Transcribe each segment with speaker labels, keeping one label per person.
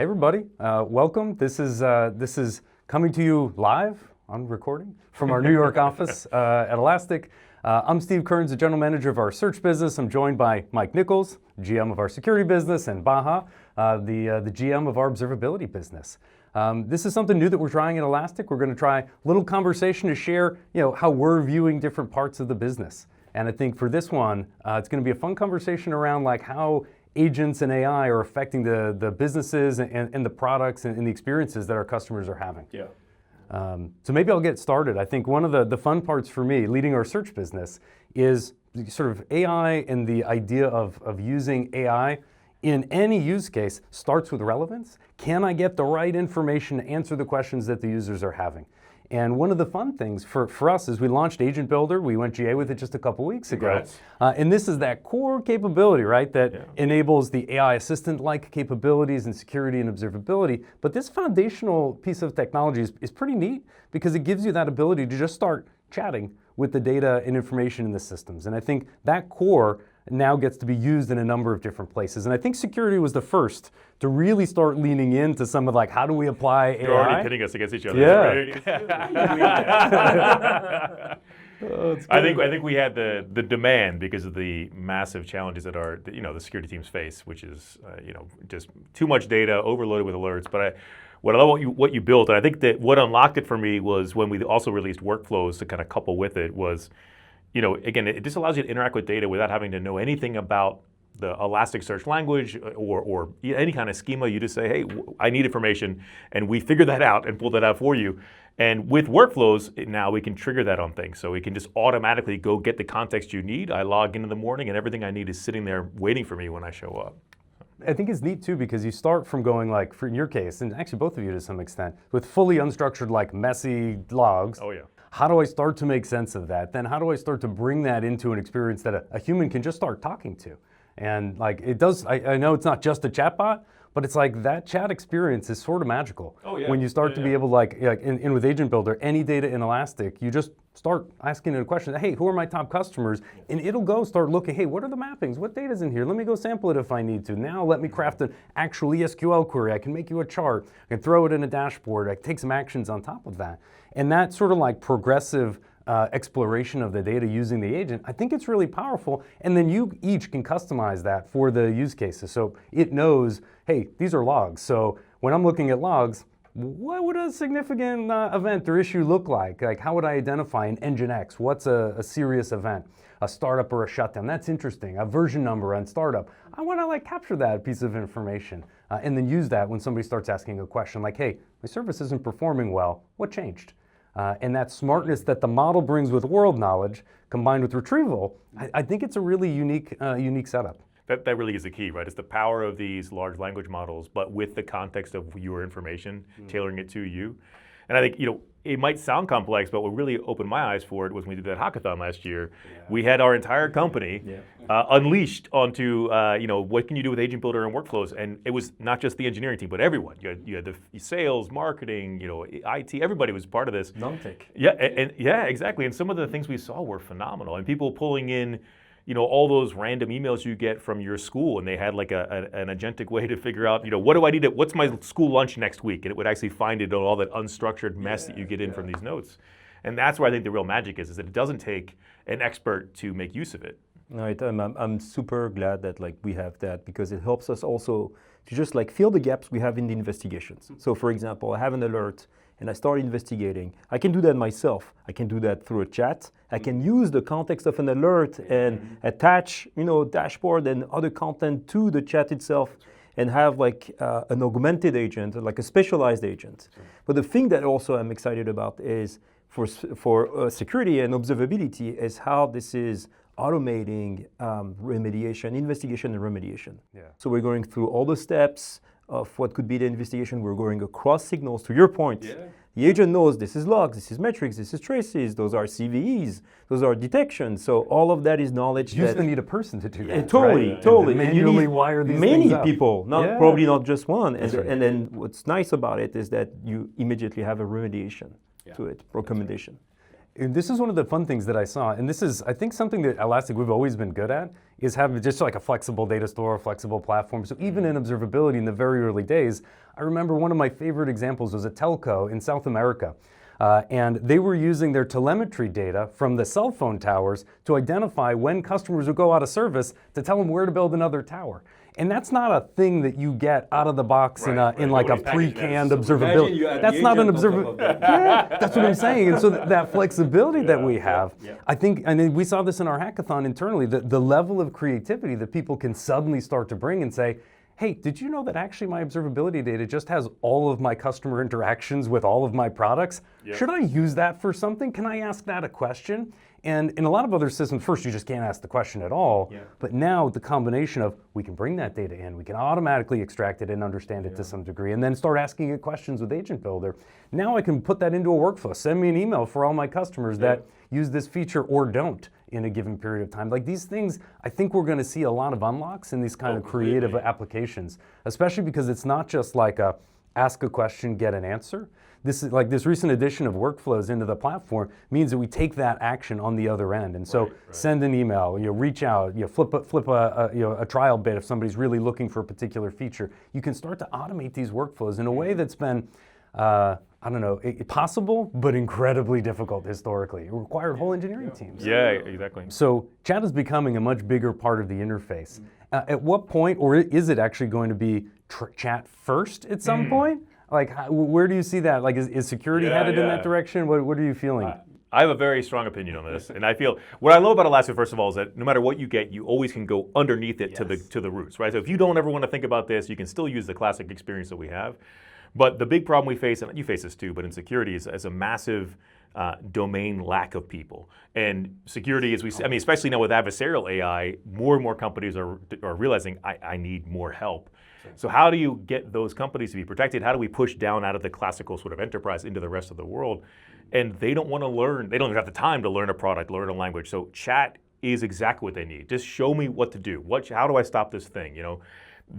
Speaker 1: everybody, welcome. This is coming to you live on recording from our New York office at Elastic. I'm Steve Kearns, the general manager of our search business. I'm joined by Mike Nichols, GM of our security business, and Baha, the GM of our observability business. This is something new that we're trying at Elastic. We're going to try a little conversation to share, how we're viewing different parts of the business. And I think for this one, it's going to be a fun conversation around like how agents and AI are affecting the businesses and the products and the experiences that our customers are having.
Speaker 2: Yeah.
Speaker 1: So maybe I'll get started. I think one of the fun parts for me, leading our search business, is sort of AI and the idea of using AI in any use case starts with relevance. Can I get the right information to answer the questions that the users are having? And one of the fun things for us is we launched Agent Builder. We went GA with it just a couple weeks ago. And this is that core capability, right, that enables the AI assistant-like capabilities in security and observability. But this foundational piece of technology is pretty neat because it gives you that ability to just start chatting with the data and information in the systems. And I think that core now gets to be used in a number of different places. And I think security was the first to really start leaning into some of like, how do we apply AI?
Speaker 2: You're already pitting us against each other.
Speaker 1: Yeah.
Speaker 2: I think we had the demand because of the massive challenges that the security teams face, which is just too much data, overloaded with alerts. But what I love what you built, and I think that what unlocked it for me was when we also released workflows to kind of couple with it was, again, it just allows you to interact with data without having to know anything about the Elasticsearch language or any kind of schema. You just say, hey, I need information, and we figure that out and pull that out for you. And with workflows, now we can trigger that on things. So we can just automatically go get the context you need. I log in the morning, and everything I need is sitting there waiting for me when I show up.
Speaker 1: I think it's neat too because you start from going like, in your case, and actually both of you to some extent, with fully unstructured, like messy logs.
Speaker 2: Oh yeah.
Speaker 1: How do I start to make sense of that? Then how do I start to bring that into an experience that a human can just start talking to? And like it does, I know it's not just a chatbot, but it's like that chat experience is sort of magical.
Speaker 2: Oh, yeah.
Speaker 1: When you start to be able to in with Agent Builder, any data in Elastic, you just start asking it a question, hey, who are my top customers? And it'll go start looking, hey, what are the mappings? What data's in here? Let me go sample it if I need to. Now let me craft an actual ESQL query. I can make you a chart. I can throw it in a dashboard. I can take some actions on top of that. And that sort of like progressive exploration of the data using the agent, I think it's really powerful. And then you each can customize that for the use cases. So it knows, hey, these are logs. So when I'm looking at logs, what would a significant event or issue look like? Like how would I identify an engine X? What's a serious event? A startup or a shutdown? That's interesting. A version number on startup. I want to like capture that piece of information and then use that when somebody starts asking a question like, hey, my service isn't performing well. What changed? And that smartness that the model brings with world knowledge combined with retrieval, I think it's a really unique setup.
Speaker 2: That really is the key, right? It's the power of these large language models, but with the context of your information, tailoring it to you. And I think, it might sound complex, but what really opened my eyes for it was when we did that hackathon last year. Yeah. We had our entire company unleashed onto, what can you do with Agent Builder and workflows? And it was not just the engineering team, but everyone. You had the sales, marketing, IT, everybody was part of this.
Speaker 3: Non-tech.
Speaker 2: Yeah, exactly. And some of the things we saw were phenomenal. And people pulling in, all those random emails you get from your school, and they had like an agentic way to figure out, what do I need what's my school lunch next week? And it would actually find it on all that unstructured mess that you get in from these notes. And that's where I think the real magic is that it doesn't take an expert to make use of it.
Speaker 3: Right, I'm super glad that we have that because it helps us also to just fill the gaps we have in the investigations. So for example, I have an alert and I start investigating. I can do that myself. I can do that through a chat. I can use the context of an alert and attach, dashboard and other content to the chat itself and have an augmented agent, like a specialized agent. But the thing that also I'm excited about is for security and observability is how this is automating remediation, investigation and remediation. Yeah. So we're going through all the steps of what could be the investigation. We're going across signals. To your point, the agent knows this is logs, this is metrics, this is traces, those are CVEs, those are detections. So all of that is knowledge.
Speaker 1: You used to need a person to do that.
Speaker 3: Totally.
Speaker 1: And manually wire these things up.
Speaker 3: Many people, probably not just one. And then what's nice about it is that you immediately have a remediation to it, recommendation.
Speaker 1: And this is one of the fun things that I saw, and this is, I think, something that Elastic we've always been good at, is having just like a flexible data store, a flexible platform. So even in observability in the very early days, I remember one of my favorite examples was a telco in South America. And they were using their telemetry data from the cell phone towers to identify when customers would go out of service to tell them where to build another tower. And that's not a thing that you get out of the box in like a pre-canned observability. That's not an observability. Yeah, that's what I'm saying. And so that flexibility that we have, I think, and then we saw this in our hackathon internally, the level of creativity that people can suddenly start to bring and say, hey, did you know that actually my observability data just has all of my customer interactions with all of my products? Yep. Should I use that for something? Can I ask that a question? And in a lot of other systems, first, you just can't ask the question at all. Yeah. But now the combination of we can bring that data in, we can automatically extract it and understand it to some degree, and then start asking it questions with Agent Builder. Now I can put that into a workflow. Send me an email for all my customers that use this feature or don't in a given period of time. Like these things, I think we're going to see a lot of unlocks in these kind of creative applications, especially because it's not just like a ask a question, get an answer. This is like this recent addition of workflows into the platform means that we take that action on the other end. And so send an email, reach out, flip a trial bit if somebody's really looking for a particular feature. You can start to automate these workflows in a way that's been, I don't know, possible, but incredibly difficult historically. It required whole engineering teams.
Speaker 2: Yeah, exactly.
Speaker 1: So chat is becoming a much bigger part of the interface. At what point, or is it actually going to be chat first at some point? Like, where do you see that? Like, is security headed in that direction? What are you feeling?
Speaker 2: I have a very strong opinion on this, and I feel what I love about Elastic, first of all, is that no matter what you get, you always can go underneath it to the roots, right? So if you don't ever want to think about this, you can still use the classic experience that we have. But the big problem we face, and you face this too, but in security is a massive domain lack of people. And security, especially now with adversarial AI, more and more companies are realizing I need more help. So how do you get those companies to be protected? How do we push down out of the classical sort of enterprise into the rest of the world? And they don't want to learn, they don't have the time to learn a product, learn a language. So chat is exactly what they need. Just show me what to do. How do I stop this thing?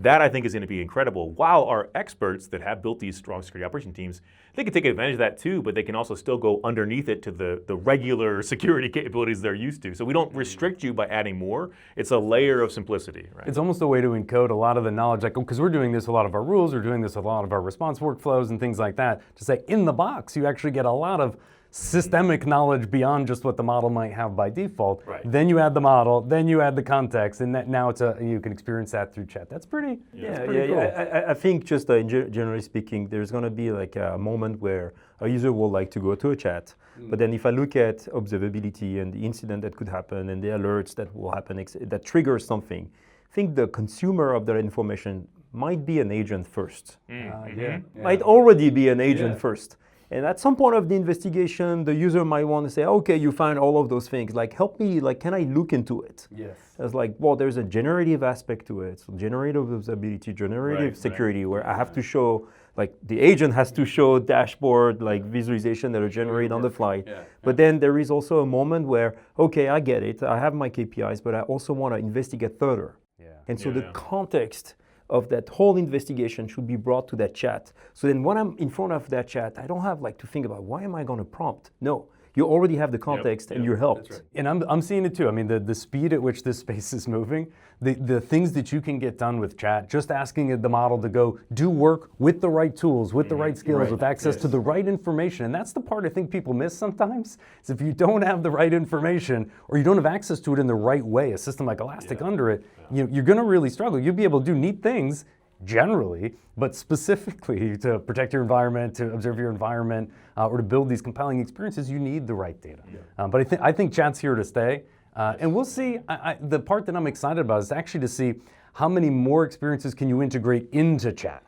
Speaker 2: That I think is going to be incredible. While our experts that have built these strong security operation teams, they can take advantage of that too, but they can also still go underneath it to the regular security capabilities they're used to. So we don't restrict you by adding more. It's a layer of simplicity, right?
Speaker 1: It's almost a way to encode a lot of the knowledge, like, because we're doing this, a lot of our rules, we're doing this, a lot of our response workflows and things like that. To say in the box, you actually get a lot of systemic knowledge beyond just what the model might have by default.
Speaker 2: Right.
Speaker 1: Then you add the model, then you add the context, and now you can experience that through chat. That's pretty cool.
Speaker 3: I think just generally speaking, there's going to be like a moment where a user will like to go to a chat. But then if I look at observability and the incident that could happen and the alerts that will happen that triggers something, I think the consumer of that information might be an agent first. Might already be an agent first. And at some point of the investigation, the user might want to say, okay, you find all of those things. Like, help me, like, can I look into it?
Speaker 1: Yes.
Speaker 3: It's like, well, there's a generative aspect to it. So generative observability, generative security, where I have to show, like, the agent has to show dashboard, like, visualization that are generated on the fly. But then there is also a moment where, okay, I get it. I have my KPIs, but I also want to investigate further. And so the context of that whole investigation should be brought to that chat. So then when I'm in front of that chat, I don't have like to think about why am I going to prompt? No, you already have the context and you're helped.
Speaker 1: That's right. And I'm seeing it too. I mean, the speed at which this space is moving, the things that you can get done with chat, just asking the model to go do work with the right tools, with the right skills, with access to the right information. And that's the part I think people miss sometimes, is if you don't have the right information or you don't have access to it in the right way, a system like Elastic under it, you're going to really struggle. You'll be able to do neat things generally, but specifically to protect your environment, to observe your environment, or to build these compelling experiences, you need the right data. But I think chat's here to stay. And we'll see, the part that I'm excited about is actually to see how many more experiences can you integrate into chat,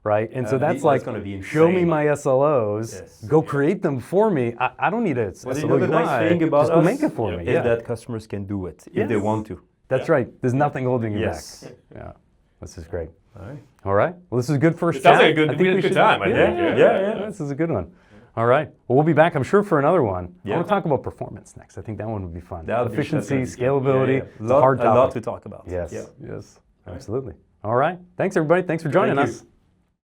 Speaker 1: right? And so that's like, show me my SLOs, go create them for me. I don't need a SLO UI,
Speaker 3: nice thing about
Speaker 1: just go make it for me.
Speaker 3: Is that customers can do it if they want to.
Speaker 1: That's right, there's nothing holding you back. Yeah, this is great. All right. Well, this is a good first
Speaker 2: chat.
Speaker 1: Sounds
Speaker 2: like a good time. I think.
Speaker 1: Yeah. This is a good one. All right. Well, we'll be back, I'm sure, for another one. I want to talk about performance next. I think that one would be fun. Efficiency, scalability. It's a hard topic.
Speaker 3: A lot to talk about.
Speaker 1: Yes. Absolutely. All right. Thanks, everybody. Thanks for joining us.